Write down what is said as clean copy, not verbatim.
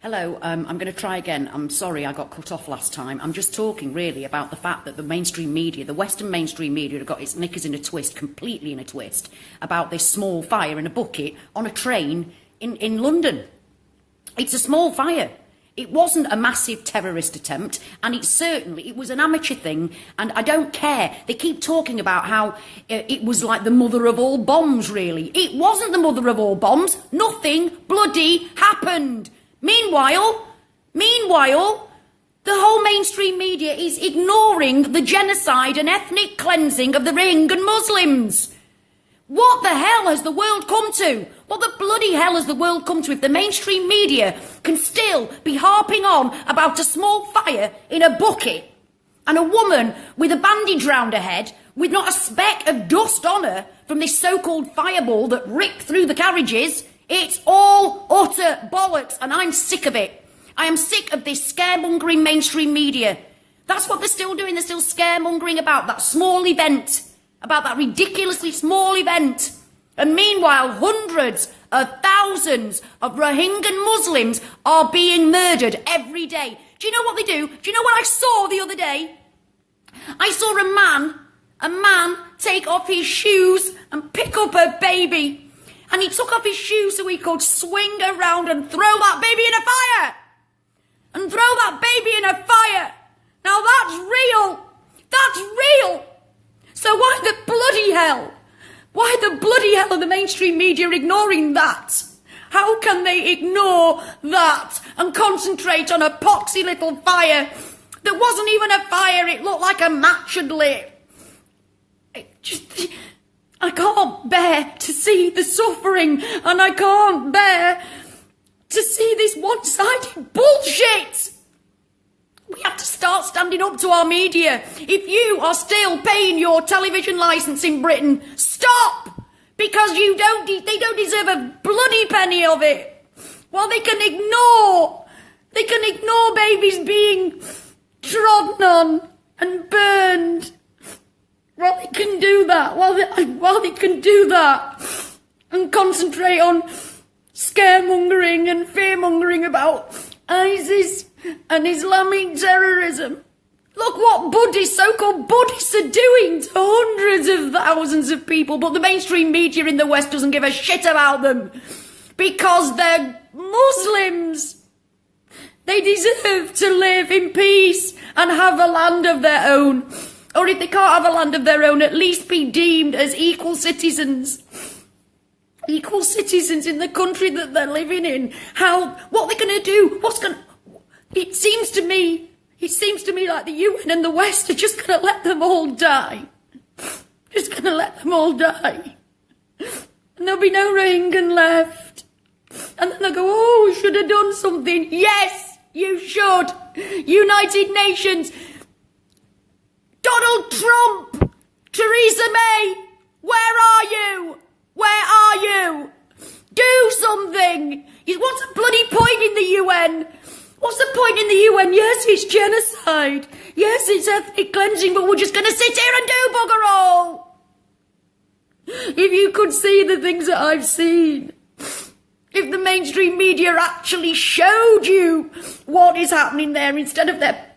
Hello, I'm going to try again. I'm sorry I got cut off last time. I'm just talking really about the fact that the mainstream media, the Western mainstream media, have got its knickers in a twist, completely in a twist, about this small fire in a bucket on a train in London. It's a small fire. It wasn't a massive terrorist attempt, and it was an amateur thing, and I don't care. They keep talking about how it was like the mother of all bombs, really. It wasn't the mother of all bombs. Nothing bloody happened. Meanwhile, the whole mainstream media is ignoring the genocide and ethnic cleansing of the Rohingya Muslims. What the hell has the world come to? What the bloody hell has the world come to if the mainstream media can still be harping on about a small fire in a bucket and a woman with a bandage round her head with not a speck of dust on her from this so-called fireball that ripped through the carriages? It's all utter bollocks, and I'm sick of it. I am sick of this scaremongering mainstream media. That's what they're still doing. They're still scaremongering about that small event, about that ridiculously small event. And meanwhile, hundreds of thousands of Rohingya Muslims are being murdered every day. Do you know what they do? Do you know what I saw the other day? I saw a man take off his shoes and pick up a baby. And he took off his shoes so he could swing around and throw that baby in a fire. And throw that baby in a fire. Now that's real. That's real. So why the bloody hell? Why the bloody hell are the mainstream media ignoring that? How can they ignore that and concentrate on a poxy little fire that wasn't even a fire? It looked like a match had lit. I can't bear to see the suffering, and I can't bear to see this one-sided bullshit. We have to start standing up to our media. If you are still paying your television licence in Britain, stop! Because they don't deserve a bloody penny of it. While they can ignore babies being trodden on and burned. While they can do that, and concentrate on scaremongering and fearmongering about ISIS and Islamic terrorism. Look what so-called Buddhists are doing to hundreds of thousands of people, but the mainstream media in the West doesn't give a shit about them because they're Muslims. They deserve to live in peace and have a land of their own. Or if they can't have a land of their own, at least be deemed as equal citizens. Equal citizens in the country that they're living in. What they're going to do? It seems to me like the UN and the West are just going to let them all die. Just going to let them all die. And there'll be no Rohingya left. And then they'll go, oh, we should have done something. Yes, you should. United Nations. Donald Trump, Theresa May, where are you? Where are you? Do something. What's the bloody point in the UN? What's the point in the UN? Yes, it's genocide. Yes, it's ethnic cleansing, but we're just going to sit here and do bugger all. If you could see the things that I've seen. If the mainstream media actually showed you what is happening there instead of their